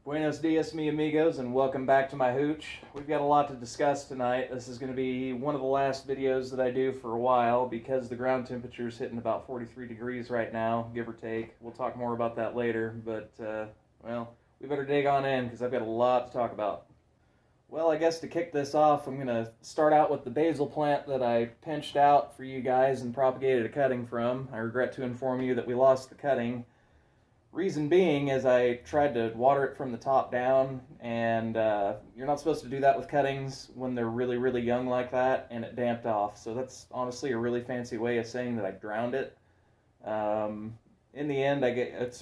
Buenos dias, mi amigos, and welcome back to my hooch. We've got a lot to discuss tonight. This is going to be one of the last videos that I do for a while because the ground temperature is hitting about 43 degrees right now, give or take. We'll talk more about that later, but, well, we better dig on in because I've got a lot to talk about. Well, I guess to kick this off, I'm going to start out with the basil plant that I pinched out for you guys and propagated a cutting from. I regret to inform you that we lost the cutting. Reason being is I tried to water it from the top down, and you're not supposed to do that with cuttings when they're really, really young like that, and it damped off. So that's honestly a really fancy way of saying that I drowned it. In the end, it's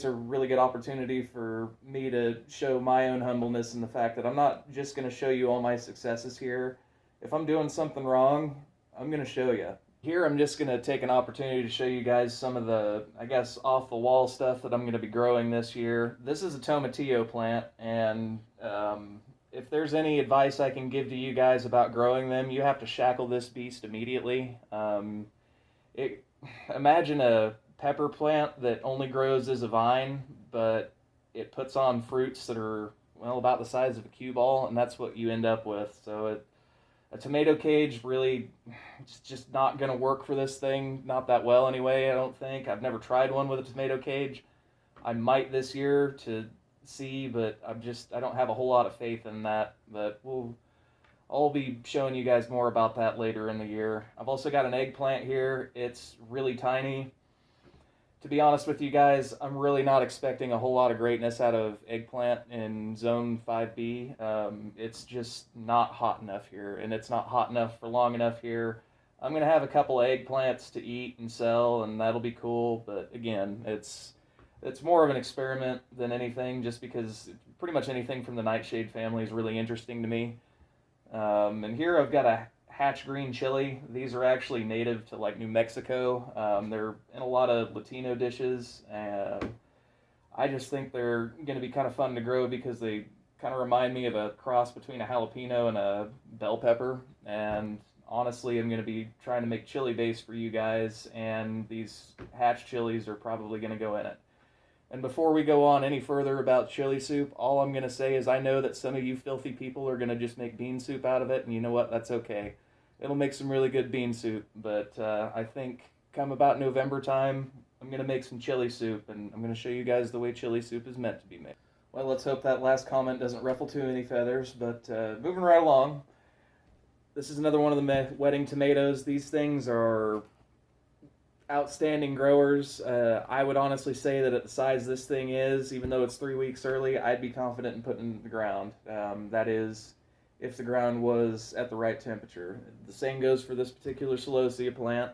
a really good opportunity for me to show my own humbleness in the fact that I'm not just going to show you all my successes here. If I'm doing something wrong, I'm going to show you. Here I'm just going to take an opportunity to show you guys some of the, I guess, off-the-wall stuff that I'm going to be growing this year. This is a Tomatillo plant, and if there's any advice I can give to you guys about growing them, you have to shackle this beast immediately. Imagine a pepper plant that only grows as a vine, but it puts on fruits that are, well, about the size of a cue ball, and that's what you end up with. So a tomato cage really it's just not going to work for this thing, not that well anyway, I don't think. I've never tried one with a tomato cage. I might this year to see, but I don't have a whole lot of faith in that, but I'll be showing you guys more about that later in the year. I've also got an eggplant here. It's really tiny. To be honest with you guys, I'm really not expecting a whole lot of greatness out of eggplant in zone 5B. It's just not hot enough here, and it's not hot enough for long enough here. I'm going to have a couple of eggplants to eat and sell, and that'll be cool, but again, it's more of an experiment than anything, just because pretty much anything from the nightshade family is really interesting to me. And here I've got a hatch green chili. These are actually native to like New Mexico. They're in a lot of Latino dishes. I just think they're going to be kind of fun to grow because they kind of remind me of a cross between a jalapeno and a bell pepper. And honestly, I'm going to be trying to make chili base for you guys, and these hatch chilies are probably going to go in it. And before we go on any further about chili soup, all I'm going to say is I know that some of you filthy people are going to just make bean soup out of it, and you know what? That's okay. It'll make some really good bean soup, but I think come about November time, I'm going to make some chili soup, and I'm going to show you guys the way chili soup is meant to be made. Well, let's hope that last comment doesn't ruffle too many feathers, but moving right along. This is another one of the wedding tomatoes. These things are outstanding growers. I would honestly say that at the size this thing is, even though it's 3 weeks early, I'd be confident in putting it in the ground. That is, if the ground was at the right temperature. The same goes for this particular Celosia plant.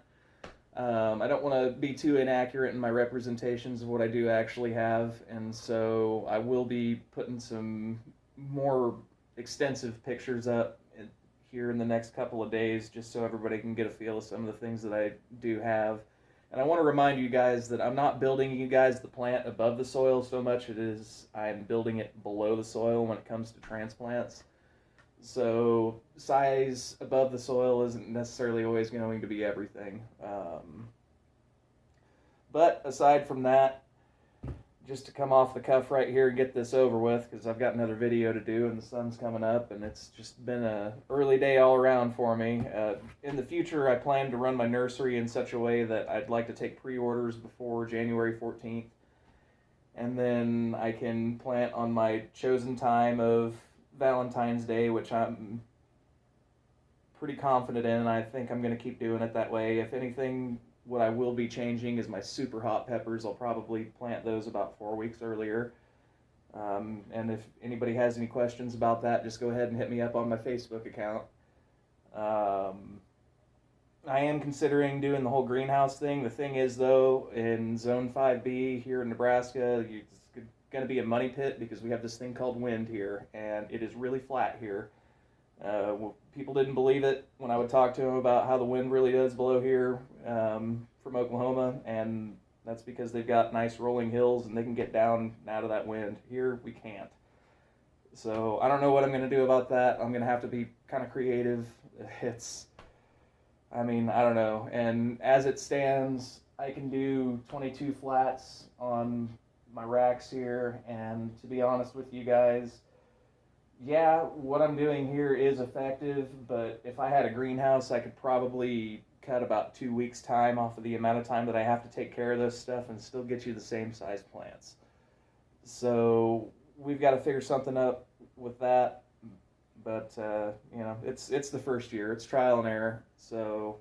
I don't want to be too inaccurate in my representations of what I do actually have, and so I will be putting some more extensive pictures up here in the next couple of days, just so everybody can get a feel of some of the things that I do have. And I want to remind you guys that I'm not building you guys the plant above the soil so much as I'm building it below the soil when it comes to transplants. So size above the soil isn't necessarily always going to be everything. But aside from that, just to come off the cuff right here and get this over with, because I've got another video to do and the sun's coming up, and it's just been an early day all around for me. In the future, I plan to run my nursery in such a way that I'd like to take pre-orders before January 14th, and then I can plant on my chosen time of Valentine's Day, which I'm pretty confident in, and I think I'm going to keep doing it that way. If anything, what I will be changing is my super hot peppers. I'll probably plant those about 4 weeks earlier. And if anybody has any questions about that, just go ahead and hit me up on my Facebook account. I am considering doing the whole greenhouse thing. The thing is, though, in Zone 5B here in Nebraska, it's going to be a money pit because we have this thing called wind here, and it is really flat here. People didn't believe it when I would talk to them about how the wind really does blow here from Oklahoma, and that's because they've got nice rolling hills and they can get down and out of that wind. Here, we can't. So I don't know what I'm going to do about that. I'm going to have to be kind of creative. I don't know. And as it stands, I can do 22 flats on my racks here, and to be honest with you guys, yeah, what I'm doing here is effective, but if I had a greenhouse, I could probably cut about 2 weeks' time off of the amount of time that I have to take care of this stuff and still get you the same size plants. So we've got to figure something up with that, but it's the first year, it's trial and error. So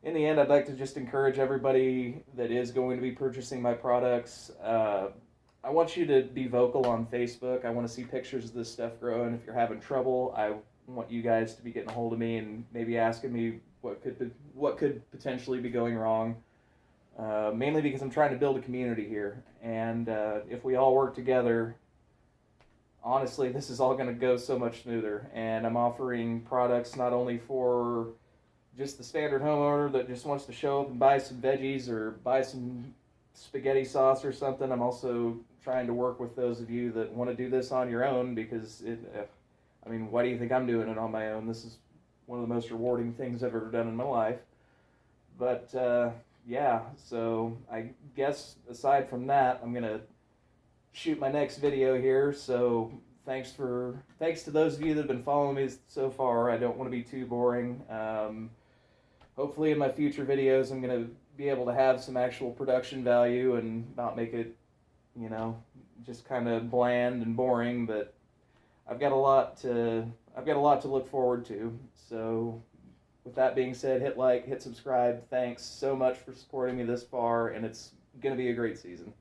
in the end, I'd like to just encourage everybody that is going to be purchasing my products. I want you to be vocal on Facebook. I want to see pictures of this stuff grow, and if you're having trouble, I want you guys to be getting a hold of me and maybe asking me what could potentially be going wrong. Mainly because I'm trying to build a community here, and if we all work together, honestly, this is all going to go so much smoother. And I'm offering products not only for just the standard homeowner that just wants to show up and buy some veggies or buy some spaghetti sauce or something. I'm also trying to work with those of you that want to do this on your own, because why do you think I'm doing it on my own? This is one of the most rewarding things I've ever done in my life. But yeah, so I guess aside from that, I'm gonna shoot my next video here. So thanks to those of you that have been following me so far. I don't want to be too boring. Hopefully in my future videos, I'm gonna be able to have some actual production value and not make it, just kind of bland and boring. But I've got a lot to look forward to. So with that being said, hit like, hit subscribe. Thanks so much for supporting me this far, and it's going to be a great season.